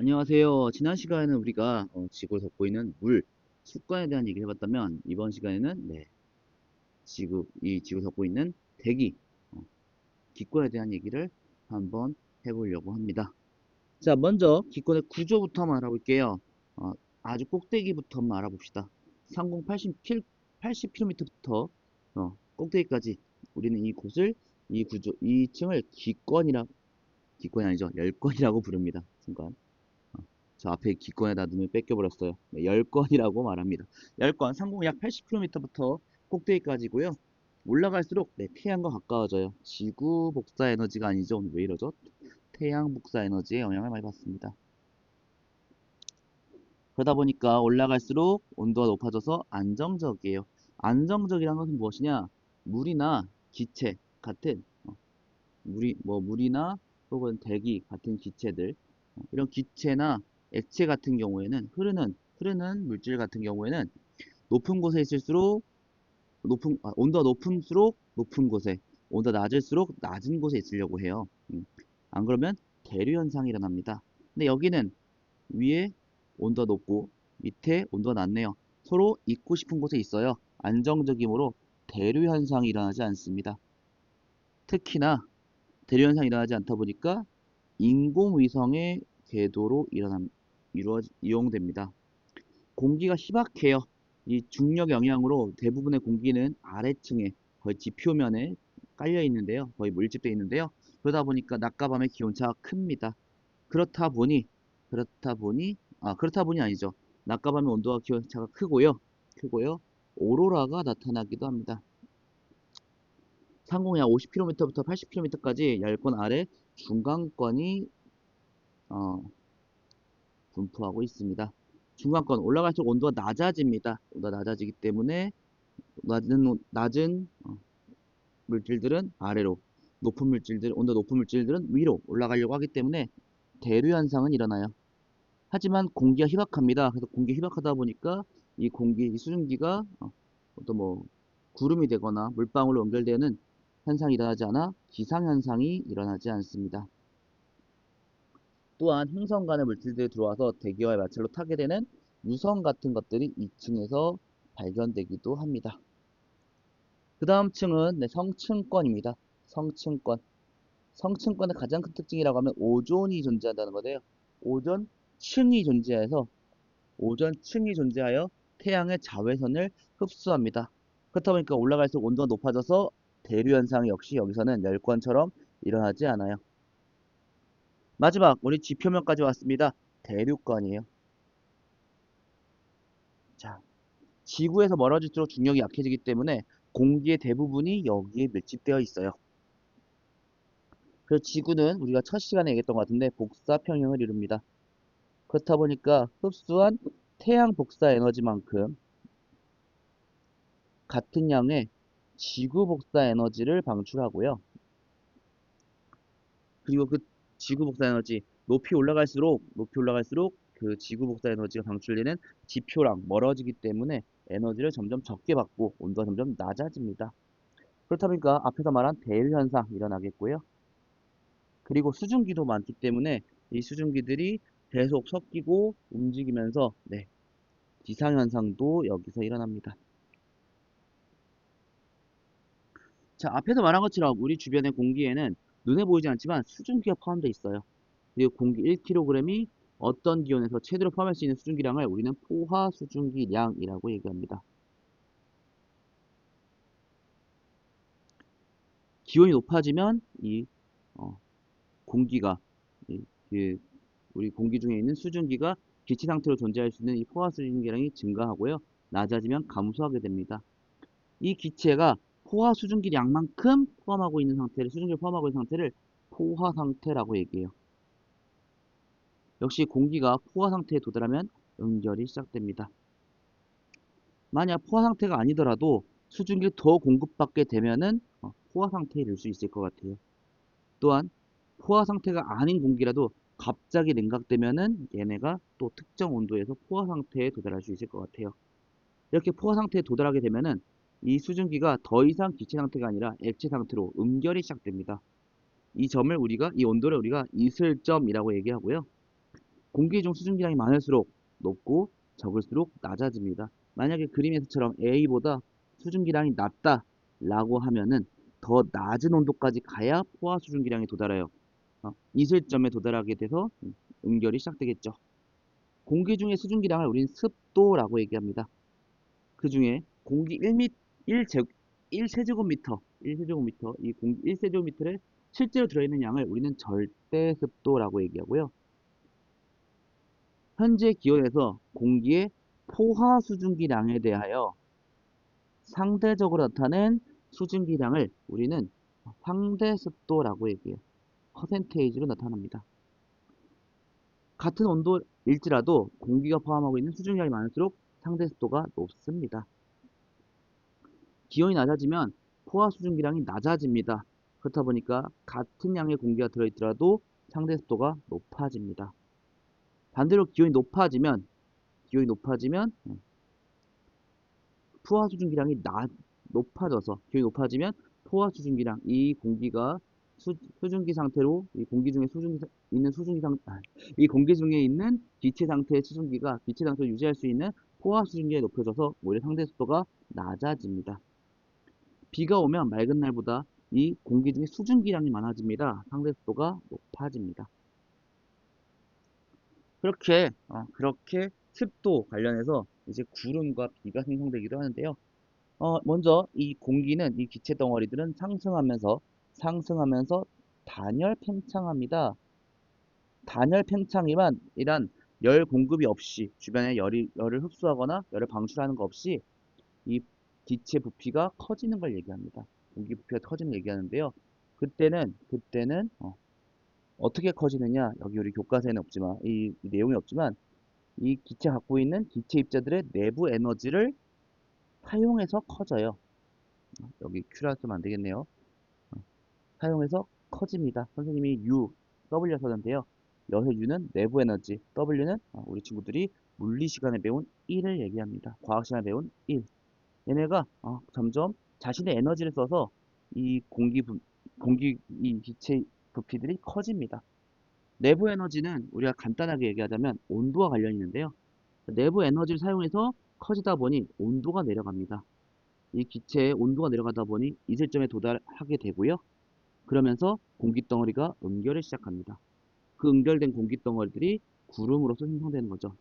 안녕하세요. 지난 시간에는 우리가 지구를 덮고 있는 물, 습관에 대한 얘기를 해봤다면 이번 시간에는 이 지구를 덮고 있는 대기, 어, 기권에 대한 얘기를 한번 해보려고 합니다. 자, 먼저 기권의 구조부터 한번 알아볼게요. 어, 아주 꼭대기부터 한번 알아봅시다. 상공 80km부터 꼭대기까지 우리는 이 구조, 이 층을 기권이 아니죠. 열권이라고 부릅니다. 순간. 저 앞에 기권에다 눈을 뺏겨버렸어요. 네, 열권이라고 말합니다. 열권, 상공 약 80km부터 꼭대기까지고요. 올라갈수록 태양과 가까워져요. 지구 복사 에너지가 아니죠. 오늘 왜 이러죠? 태양 복사 에너지에 영향을 많이 받습니다. 그러다 보니까 올라갈수록 온도가 높아져서 안정적이에요. 안정적이란 것은 무엇이냐? 물이나 기체 같은 물이나 혹은 대기 같은 기체들, 이런 기체나 액체 같은 경우에는 흐르는 물질 같은 경우에는 높은 곳에 있을수록 온도가 높을수록 높은 곳에, 온도가 낮을수록 낮은 곳에 있으려고 해요. 안 그러면 대류 현상이 일어납니다. 근데 여기는 위에 온도가 높고 밑에 온도가 낮네요. 서로 있고 싶은 곳에 있어요. 안정적이므로 대류 현상이 일어나지 않습니다. 특히나 대류 현상이 일어나지 않다 보니까 인공위성의 궤도로 이용됩니다. 공기가 희박해요. 이 중력 영향으로 대부분의 공기는 아래층에 거의 지표면에 깔려 있는데요. 거의 밀집되어 있는데요. 그러다 보니까 낮과 밤의 기온차가 큽니다. 그렇다 보니 아니죠. 낮과 밤의 온도와 기온차가 크고요. 오로라가 나타나기도 합니다. 상공약 50km부터 80km까지 열권 아래 중간권이 어, 분포하고 있습니다. 중간권 올라갈수록 온도가 낮아집니다. 온도가 낮아지기 때문에 낮은 물질들은 아래로, 온도 높은 물질들은 위로 올라가려고 하기 때문에 대류 현상은 일어나요. 하지만 공기가 희박합니다. 그래서 공기 희박하다 보니까 이 수증기가 어떤 구름이 되거나 물방울로 연결되는 현상이 일어나지 않아 기상 현상이 일어나지 않습니다. 또한 행성 간의 물질들이 들어와서 대기와의 마찰로 타게 되는 유성 같은 것들이 2층에서 발견되기도 합니다. 그 다음 층은 성층권입니다. 성층권. 성층권의 가장 큰 특징이라고 하면 오존이 존재한다는 거예요. 오존층이 존재해서 오존층이 존재하여 태양의 자외선을 흡수합니다. 그렇다 보니까 올라갈수록 온도가 높아져서 대류 현상이 역시 여기서는 열권처럼 일어나지 않아요. 마지막 우리 지표면까지 왔습니다. 대류권이에요. 자, 지구에서 멀어질수록 중력이 약해지기 때문에 공기의 대부분이 여기에 밀집되어 있어요. 그래서 지구는 우리가 첫 시간에 얘기했던 것 같은데 복사 평형을 이룹니다. 그렇다 보니까 흡수한 태양 복사 에너지만큼 같은 양의 지구 복사 에너지를 방출하고요. 그리고 그 지구 복사 에너지 높이 올라갈수록 그 지구 복사 에너지가 방출되는 지표랑 멀어지기 때문에 에너지를 점점 적게 받고 온도가 점점 낮아집니다. 그렇다 보니까 앞에서 말한 대일 현상 일어나겠고요. 그리고 수증기도 많기 때문에 이 수증기들이 계속 섞이고 움직이면서 기상 현상도 여기서 일어납니다. 자, 앞에서 말한 것처럼 우리 주변의 공기에는 눈에 보이지 않지만 수증기가 포함되어 있어요. 그리고 공기 1kg이 어떤 기온에서 최대로 포함할 수 있는 수증기량을 우리는 포화 수증기량이라고 얘기합니다. 기온이 높아지면 이 공기가 이, 그 우리 공기 중에 있는 수증기가 기체 상태로 존재할 수 있는 이 포화 수증기량이 증가하고요. 낮아지면 감소하게 됩니다. 이 기체가 포화 수증기량만큼 수증기를 포함하고 있는 상태를 포화 상태라고 얘기해요. 역시 공기가 포화 상태에 도달하면 응결이 시작됩니다. 만약 포화 상태가 아니더라도 수증기를 더 공급받게 되면은 포화 상태에 이를 수 있을 것 같아요. 또한 포화 상태가 아닌 공기라도 갑자기 냉각되면은 얘네가 또 특정 온도에서 포화 상태에 도달할 수 있을 것 같아요. 이렇게 포화 상태에 도달하게 되면은 이 수증기가 더 이상 기체 상태가 아니라 액체 상태로 응결이 시작됩니다. 이 온도를 우리가 이슬점이라고 얘기하고요. 공기 중 수증기량이 많을수록 높고 적을수록 낮아집니다. 만약에 그림에서처럼 A보다 수증기량이 낮다 라고 하면은 더 낮은 온도까지 가야 포화 수증기량에 도달해요. 이슬점에 도달하게 돼서 응결이 시작되겠죠. 공기 중의 수증기량을 우리는 습도라고 얘기합니다. 그 중에 공기 1세제곱미터, 이 공기 1세제곱미터에 실제로 들어있는 양을 우리는 절대 습도라고 얘기하고요. 현재 기온에서 공기의 포화 수증기량에 대하여 상대적으로 나타낸 수증기량을 우리는 상대 습도라고 얘기해요. 퍼센테이지로 나타납니다. 같은 온도일지라도 공기가 포함하고 있는 수증기량이 많을수록 상대 습도가 높습니다. 기온이 낮아지면 포화 수증기량이 낮아집니다. 그렇다 보니까 같은 양의 공기가 들어있더라도 상대 습도가 높아집니다. 반대로 기온이 높아지면 포화 수증기량이 높아져서 기온이 높아지면 포화 수증기량 이 공기가 수증기 상태로 이 공기 중에 이 공기 중에 있는 기체 상태의 수증기가 기체 상태를 유지할 수 있는 포화 수증기가 높여져서 오히려 상대 습도가 낮아집니다. 비가 오면 맑은 날보다 이 공기 중에 수증기량이 많아집니다. 상대 습도가 높아집니다. 그렇게 습도 관련해서 이제 구름과 비가 생성되기도 하는데요. 먼저 이 공기는 이 기체 덩어리들은 상승하면서 단열 팽창합니다. 단열 팽창이란 열 공급이 없이 주변에 열을 흡수하거나 열을 방출하는 거 없이 이 기체 부피가 커지는 걸 얘기합니다. 공기 부피가 커지는 걸 얘기하는데요. 그때는 어떻게 커지느냐? 여기 우리 교과서에는 없지만 이 내용이 없지만 이 기체 갖고 있는 기체 입자들의 내부 에너지를 사용해서 커져요. 여기 Q라 쓰면 안 되겠네요. 사용해서 커집니다. 선생님이 U, W 썼는데요. 여기서 U는 내부 에너지, W는 우리 친구들이 물리 시간에 배운 1을 얘기합니다. 과학 시간에 배운 1. 얘네가 점점 자신의 에너지를 써서 이 이 기체 부피들이 커집니다. 내부 에너지는 우리가 간단하게 얘기하자면 온도와 관련이 있는데요. 내부 에너지를 사용해서 커지다 보니 온도가 내려갑니다. 이 기체의 온도가 내려가다 보니 이슬점에 도달하게 되고요. 그러면서 공기덩어리가 응결을 시작합니다. 그 응결된 공기덩어리들이 구름으로서 생성되는 거죠.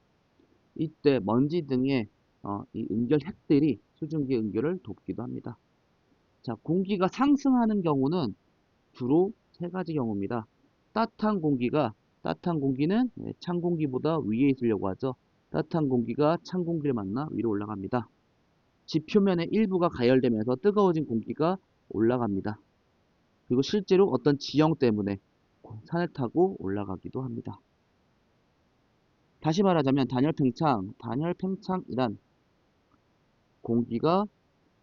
이때 먼지 등의 이 응결 핵들이 수증기 응결을 돕기도 합니다. 자, 공기가 상승하는 경우는 주로 세 가지 경우입니다. 따뜻한 공기는 찬 공기보다 위에 있으려고 하죠. 따뜻한 공기가 찬 공기를 만나 위로 올라갑니다. 지표면의 일부가 가열되면서 뜨거워진 공기가 올라갑니다. 그리고 실제로 어떤 지형 때문에 산을 타고 올라가기도 합니다. 다시 말하자면 단열팽창이란 공기가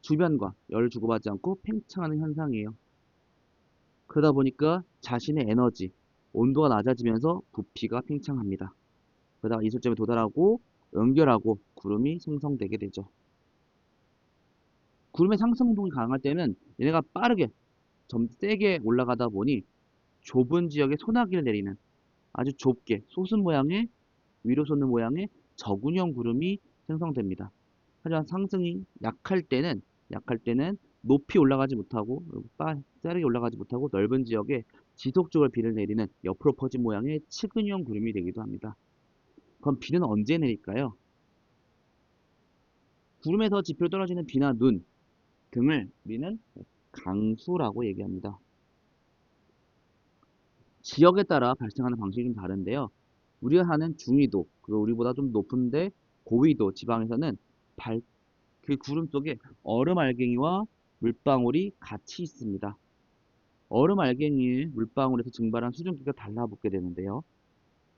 주변과 열을 주고받지 않고 팽창하는 현상이에요. 그러다 보니까 자신의 에너지, 온도가 낮아지면서 부피가 팽창합니다. 그러다가 이슬점에 도달하고 연결하고 구름이 생성되게 되죠. 구름의 상승동이 가능할 때는 얘네가 빠르게 좀 세게 올라가다 보니 좁은 지역에 소나기를 내리는 아주 좁게 위로 솟는 모양의 저군형 구름이 생성됩니다. 하지만 상승이 약할 때는 높이 올라가지 못하고 빠르게 올라가지 못하고 넓은 지역에 지속적으로 비를 내리는 옆으로 퍼진 모양의 측은형 구름이 되기도 합니다. 그럼 비는 언제 내릴까요? 구름에서 지표로 떨어지는 비나 눈 등을 우리는 강수라고 얘기합니다. 지역에 따라 발생하는 방식이 좀 다른데요. 우리가 사는 중위도, 그리고 우리보다 좀 높은데 고위도 지방에서는 그 구름 속에 얼음 알갱이와 물방울이 같이 있습니다. 얼음 알갱이의 물방울에서 증발한 수증기가 달라붙게 되는데요.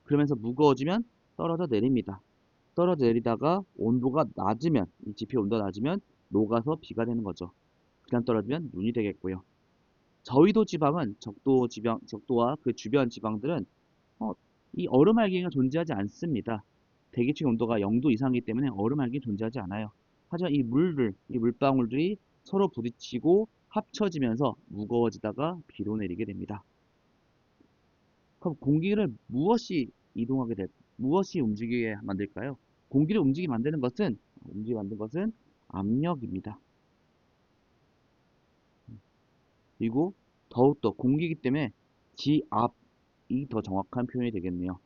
그러면서 무거워지면 떨어져 내립니다. 떨어져 내리다가 이 지표 온도가 낮으면 녹아서 비가 되는 거죠. 그냥 떨어지면 눈이 되겠고요. 저위도 지방은 적도와 그 주변 지방들은 이 얼음 알갱이가 존재하지 않습니다. 대기층 온도가 0도 이상이기 때문에 얼음 알갱이 존재하지 않아요. 하지만 이 물방울들이 서로 부딪히고 합쳐지면서 무거워지다가 비로 내리게 됩니다. 그럼 공기를 무엇이 이동하게 될까요? 무엇이 움직이게 만들까요? 공기를 움직이게 만든 것은 압력입니다. 그리고 더욱더 공기이기 때문에 지압이 더 정확한 표현이 되겠네요.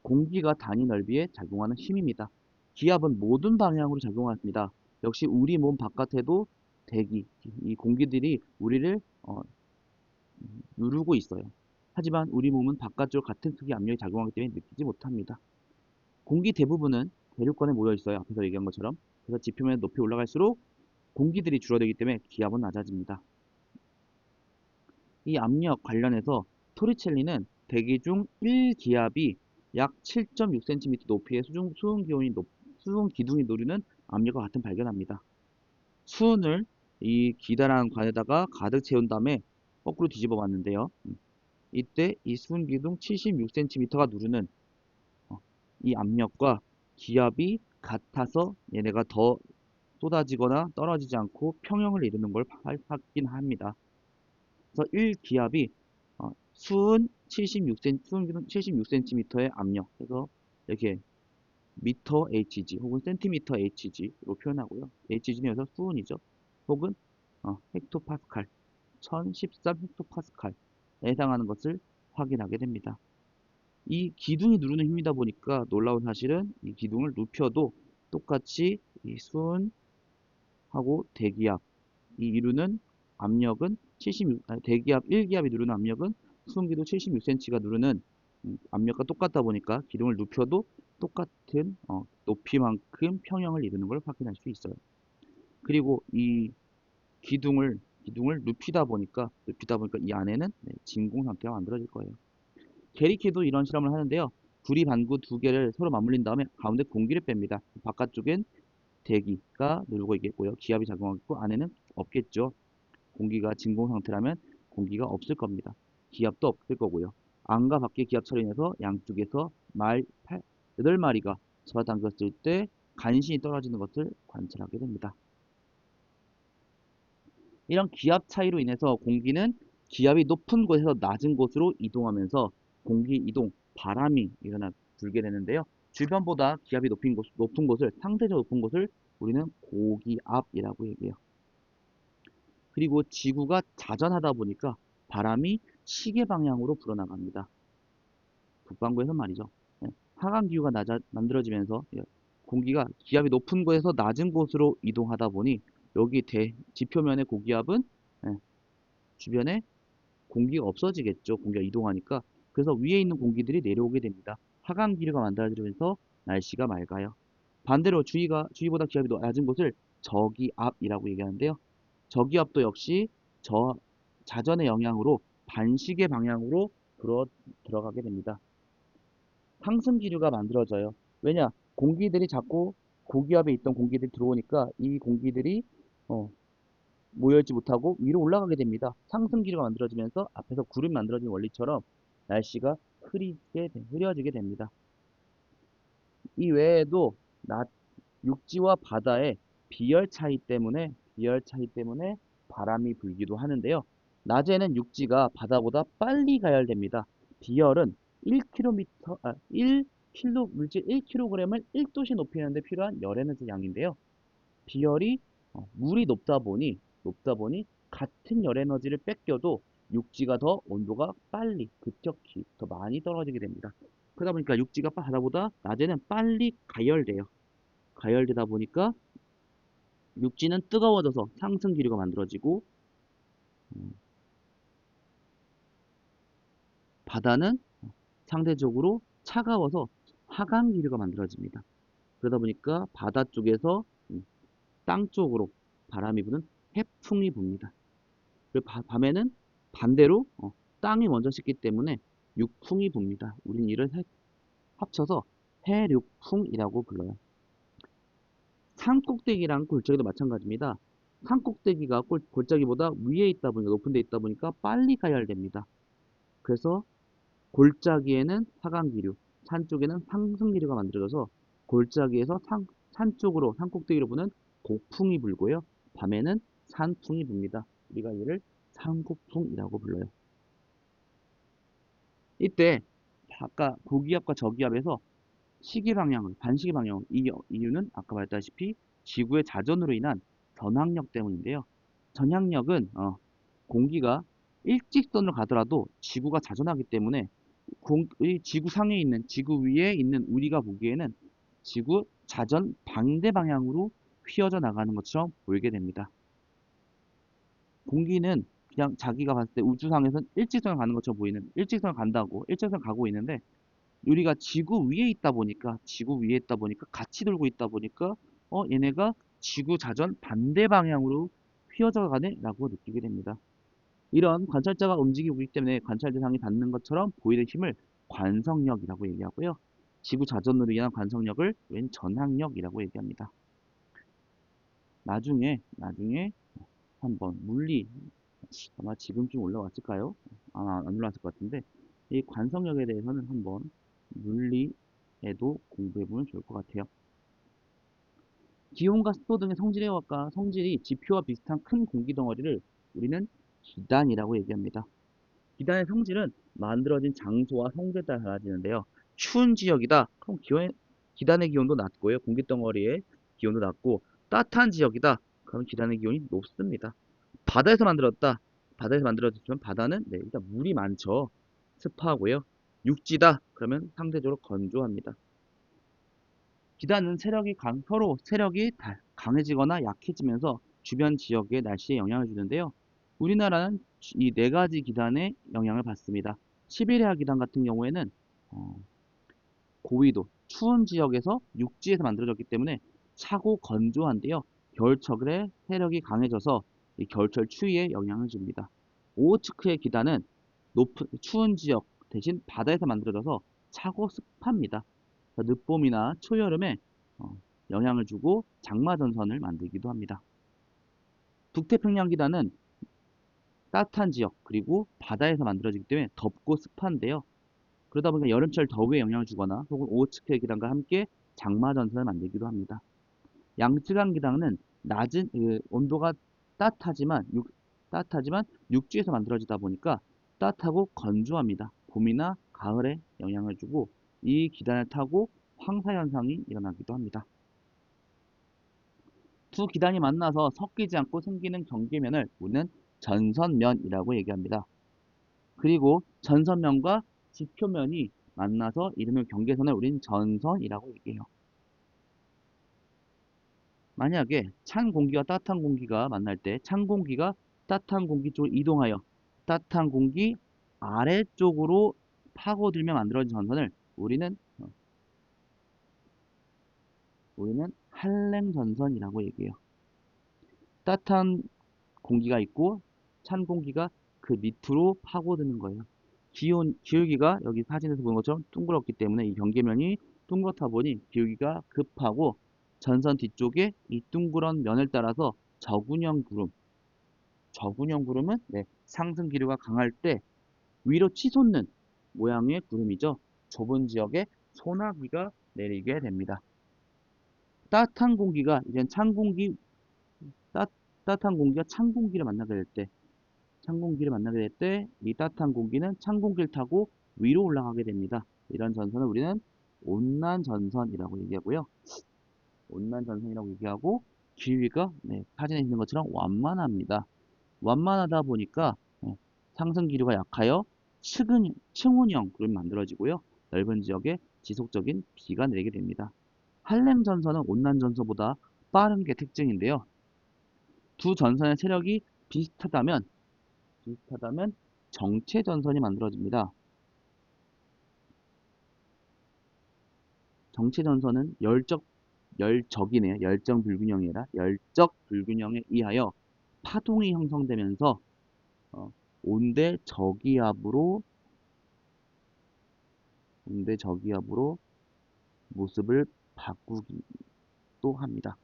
공기가 단위 넓이에 작용하는 힘입니다. 기압은 모든 방향으로 작용합니다. 역시 우리 몸 바깥에도 대기, 이 공기들이 우리를 누르고 있어요. 하지만 우리 몸은 바깥쪽 같은 크기 압력이 작용하기 때문에 느끼지 못합니다. 공기 대부분은 대륙권에 모여 있어요. 앞에서 얘기한 것처럼. 그래서 지표면에 높이 올라갈수록 공기들이 줄어들기 때문에 기압은 낮아집니다. 이 압력 관련해서 토리첼리는 대기 중 1기압이 약 7.6cm 높이의 수은 기둥이 누르는 압력과 같은 발견합니다. 수은을 이 기다란 관에다가 가득 채운 다음에 거꾸로 뒤집어 봤는데요. 이때 이 수은 기둥 76cm가 누르는 이 압력과 기압이 같아서 얘네가 더 쏟아지거나 떨어지지 않고 평형을 이루는 걸 확인합니다. 그래서 1기압이 수은 76cm, 수은 기둥 76cm의 압력, 그래서 이렇게 미터 Hg 혹은 센티미터 Hg로 표현하고요. Hg는 여기서 수은이죠. 혹은 헥토파스칼, 1013 헥토파스칼에 해당하는 것을 확인하게 됩니다. 이 기둥이 누르는 힘이다 보니까 놀라운 사실은 이 기둥을 눕혀도 똑같이 이 수은하고 대기압, 이 이루는 압력은 대기압 1기압이 누르는 압력은 수은기도 76cm가 누르는 압력과 똑같다 보니까 기둥을 눕혀도 똑같은 높이만큼 평형을 이루는 걸 확인할 수 있어요. 그리고 이 기둥을 눕히다 보니까 이 안에는 진공 상태가 만들어질 거예요. 게리키도 이런 실험을 하는데요. 구리반구 두 개를 서로 맞물린 다음에 가운데 공기를 뺍니다. 바깥쪽엔 대기가 누르고 있겠고요. 기압이 작용하고 안에는 없겠죠. 공기가 진공 상태라면 공기가 없을 겁니다. 기압도 없을 거고요. 안과 밖의 기압 처리로 인해서 양쪽에서 8마리가 잡아당겼을 때 간신히 떨어지는 것을 관찰하게 됩니다. 이런 기압 차이로 인해서 공기는 기압이 높은 곳에서 낮은 곳으로 이동하면서 공기 이동, 바람이 불게 되는데요. 주변보다 기압이 높은 곳을, 상대적으로 높은 곳을 우리는 고기압이라고 얘기해요. 그리고 지구가 자전하다 보니까 바람이 시계 방향으로 불어나갑니다. 북반구에서 말이죠. 하강 기후가 만들어지면서 공기가 기압이 높은 곳에서 낮은 곳으로 이동하다 보니 여기 지표면의 고기압은 주변에 공기가 없어지겠죠. 공기가 이동하니까. 그래서 위에 있는 공기들이 내려오게 됩니다. 하강 기류가 만들어지면서 날씨가 맑아요. 반대로 주위보다 기압이 낮은 곳을 저기압이라고 얘기하는데요. 저기압도 역시 자전의 영향으로 반시계 방향으로 들어가게 됩니다. 상승 기류가 만들어져요. 왜냐? 공기들이 자꾸 고기압에 있던 공기들이 들어오니까 이 공기들이 모여있지 못하고 위로 올라가게 됩니다. 상승 기류가 만들어지면서 앞에서 구름이 만들어진 원리처럼 날씨가 흐려지게 됩니다. 이 외에도 육지와 바다의 비열 차이 때문에 바람이 불기도 하는데요. 낮에는 육지가 바다보다 빨리 가열됩니다. 비열은 물질 1kg을 1도씨 높이는 데 필요한 열 에너지 양인데요. 비열이 물이 높다 보니 같은 열 에너지를 뺏겨도 육지가 더 온도가 급격히 더 많이 떨어지게 됩니다. 그러다 보니까 육지가 바다보다 낮에는 빨리 가열돼요. 가열되다 보니까 육지는 뜨거워져서 상승 기류가 만들어지고 바다는 상대적으로 차가워서 하강 기류가 만들어집니다. 그러다 보니까 바다 쪽에서 땅 쪽으로 바람이 부는 해풍이 붑니다. 그리고 밤에는 반대로 땅이 먼저 식기 때문에 육풍이 붑니다. 우린 이를 합쳐서 해륙풍이라고 불러요. 산꼭대기랑 골짜기도 마찬가지입니다. 산꼭대기가 골짜기보다 위에 있다 보니까 높은 데 있다 보니까 빨리 가열됩니다. 그래서 골짜기에는 하강기류, 산 쪽에는 상승기류가 만들어져서 골짜기에서 산 쪽으로 산꼭대기로 부는 곡풍이 불고요. 밤에는 산풍이 붑니다. 우리가 이를 산곡풍이라고 불러요. 이때 아까 고기압과 저기압에서 시기 방향, 반시기 방향. 이유는 아까 말했다시피 지구의 자전으로 인한 전항력 때문인데요. 전항력은 공기가 일직선으로 가더라도 지구가 자전하기 때문에 이 지구 상에 있는 지구 위에 있는 우리가 보기에는 지구 자전 반대 방향으로 휘어져 나가는 것처럼 보이게 됩니다. 공기는 그냥 자기가 봤을 때 우주상에선 일직선을 가는 것처럼 보이는 일직선을 간다고 일직선을 가고 있는데 우리가 지구 위에 있다 보니까 같이 돌고 있다 보니까 얘네가 지구 자전 반대 방향으로 휘어져 가네라고 느끼게 됩니다. 이런 관찰자가 움직이고 있기 때문에 관찰 대상이 닿는 것처럼 보이는 힘을 관성력이라고 얘기하고요. 지구 자전으로 인한 관성력을 웬 전항력이라고 얘기합니다. 나중에 한번 물리 아마 지금쯤 올라왔을까요? 아마 안 올라왔을 것 같은데 이 관성력에 대해서는 한번 물리에도 공부해보면 좋을 것 같아요. 기온과 습도 등의 성질이 지표와 비슷한 큰 공기 덩어리를 우리는 기단이라고 얘기합니다. 기단의 성질은 만들어진 장소와 성질에 따라 달라지는데요. 추운 지역이다. 그럼 기단의 기온도 낮고요. 공기 덩어리의 기온도 낮고 따뜻한 지역이다. 그럼 기단의 기온이 높습니다. 바다에서 만들었다. 바다에서 만들어졌지만 바다는 일단 물이 많죠. 습하고요. 육지다. 그러면 상대적으로 건조합니다. 기단은 서로 세력이 강해지거나 약해지면서 주변 지역의 날씨에 영향을 주는데요. 우리나라는 이 네 가지 기단의 영향을 받습니다. 시베리아 기단 같은 경우에는 어, 고위도, 추운 지역에서 육지에서 만들어졌기 때문에 차고 건조한데요. 겨울철에 세력이 강해져서 이 겨울철 추위에 영향을 줍니다. 오호츠크의 기단은 추운 지역 대신 바다에서 만들어져서 차고 습합니다. 늦봄이나 초여름에 어, 영향을 주고 장마전선을 만들기도 합니다. 북태평양 기단은 따뜻한 지역 그리고 바다에서 만들어지기 때문에 덥고 습한데요. 그러다 보니까 여름철 더위에 영향을 주거나 혹은 오호츠크의 기단과 함께 장마전선을 만들기도 합니다. 양쯔강 기단은 낮은 온도가 따뜻하지만 육지에서 만들어지다 보니까 따뜻하고 건조합니다. 봄이나 가을에 영향을 주고 이 기단을 타고 황사 현상이 일어나기도 합니다. 두 기단이 만나서 섞이지 않고 생기는 경계면을 우리는 전선면이라고 얘기합니다. 그리고 전선면과 지표면이 만나서 이름을 경계선을 우리는 전선이라고 얘기해요. 만약에 찬 공기와 따뜻한 공기가 만날 때 찬 공기가 따뜻한 공기 쪽으로 이동하여 따뜻한 공기 아래쪽으로 파고들며 만들어진 전선을 우리는 한랭 전선이라고 얘기해요. 따뜻한 공기가 있고 찬 공기가 그 밑으로 파고드는 거예요. 기울기가 여기 사진에서 보는 것처럼 둥그렇기 때문에 이 경계면이 둥그렇다 보니 기울기가 급하고 전선 뒤쪽에 이 둥그런 면을 따라서 저군형 구름은 상승 기류가 강할 때 위로 치솟는 모양의 구름이죠. 좁은 지역에 소나기가 내리게 됩니다. 따뜻한 공기가 이제 따뜻한 공기가 찬 공기를 만나게 될 때, 이 따뜻한 공기는 찬 공기를 타고 위로 올라가게 됩니다. 이런 전선을 우리는 온난전선이라고 얘기하고요. 기위가 사진에 있는 것처럼 완만합니다. 완만하다 보니까 상승 기류가 약하여 층운형 구름이 만들어지고요. 넓은 지역에 지속적인 비가 내리게 됩니다. 할렘 전선은 온난 전선보다 빠른 게 특징인데요. 두 전선의 세력이 비슷하다면 정체 전선이 만들어집니다. 정체 전선은 열적이네요. 열정 불균형이 아니라 열적 불균형에 의하여 파동이 형성되면서 어, 온대 저기압으로 모습을 바꾸기도 합니다.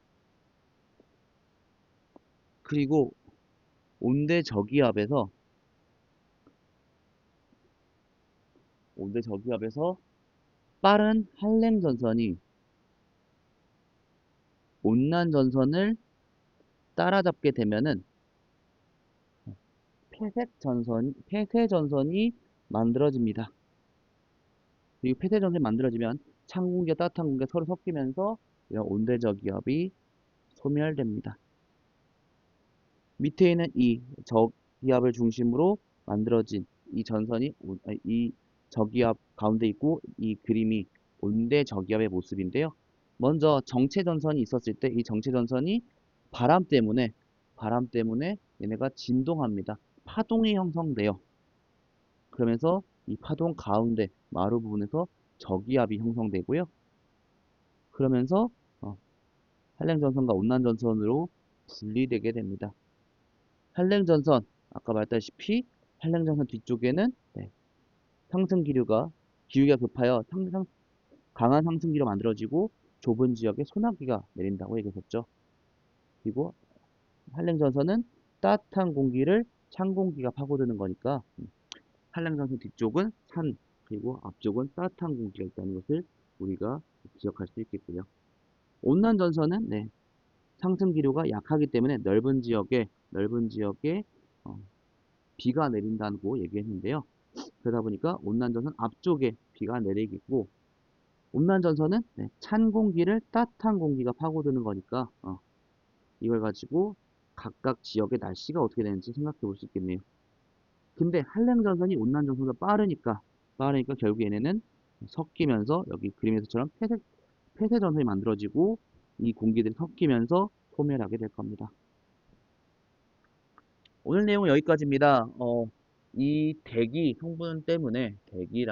그리고 온대 저기압에서 빠른 한랭 전선이 온난 전선을 따라잡게 되면은 폐쇄 전선이 만들어집니다. 그리고 폐쇄 전선이 만들어지면 찬 공기와 따뜻한 공기가 서로 섞이면서 이런 온대저기압이 소멸됩니다. 밑에 있는 이 저기압을 중심으로 만들어진 이 전선이 이 저기압 가운데 있고 이 그림이 온대저기압의 모습인데요. 먼저 정체전선이 있었을 때 이 정체전선이 바람 때문에 얘네가 진동합니다. 파동이 형성돼요. 그러면서 이 파동 가운데 마루 부분에서 저기압이 형성되고요. 그러면서 한랭전선과 온난전선으로 분리되게 됩니다. 한랭전선, 아까 말했다시피 한랭전선 뒤쪽에는 기울기가 급하여 강한 상승기로 만들어지고 좁은 지역에 소나기가 내린다고 얘기했었죠. 그리고 한랭전선은 따뜻한 공기를 찬 공기가 파고드는 거니까 한랭전선 뒤쪽은 산, 그리고 앞쪽은 따뜻한 공기가 있다는 것을 우리가 기억할 수 있겠고요. 온난전선은 상승 기류가 약하기 때문에 넓은 지역에 어, 비가 내린다고 얘기했는데요. 그러다 보니까 온난전선 앞쪽에 비가 내리겠고, 온난전선은 찬 공기를 따뜻한 공기가 파고드는 거니까 이걸 가지고 각각 지역의 날씨가 어떻게 되는지 생각해 볼 수 있겠네요. 근데 한랭전선이 온난전선보다 빠르니까 결국 얘네는 섞이면서 여기 그림에서처럼 폐쇄전선이 만들어지고 이 공기들이 섞이면서 소멸하게 될 겁니다. 오늘 내용은 여기까지입니다. 이 대기 성분 때문에 대기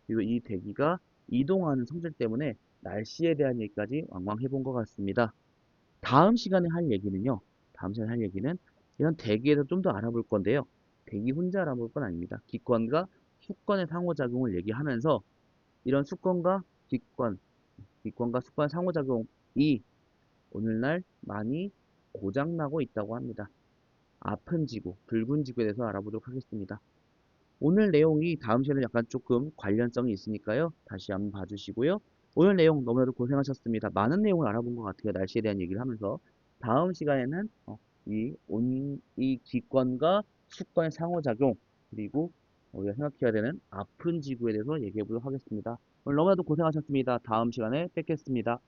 그리고 이 대기가 이동하는 성질 때문에 날씨에 대한 얘기까지 왕왕 해본 것 같습니다. 다음 시간에 할 얘기는요. 다음 시간에 할 얘기는 이런 대기에서 좀 더 알아볼 건데요. 대기 혼자 알아볼 건 아닙니다. 기권과 수권의 상호작용을 얘기하면서 이런 기권과 수권의 상호작용이 오늘날 많이 고장나고 있다고 합니다. 아픈 지구, 붉은 지구에 대해서 알아보도록 하겠습니다. 오늘 내용이 다음 시간에 약간 조금 관련성이 있으니까요. 다시 한번 봐주시고요. 오늘 내용 너무나도 고생하셨습니다. 많은 내용을 알아본 것 같아요. 날씨에 대한 얘기를 하면서. 다음 시간에는 이 기권과 수권의 상호작용, 그리고 우리가 생각해야 되는 아픈 지구에 대해서 얘기해 보도록 하겠습니다. 오늘 너무나도 고생하셨습니다. 다음 시간에 뵙겠습니다.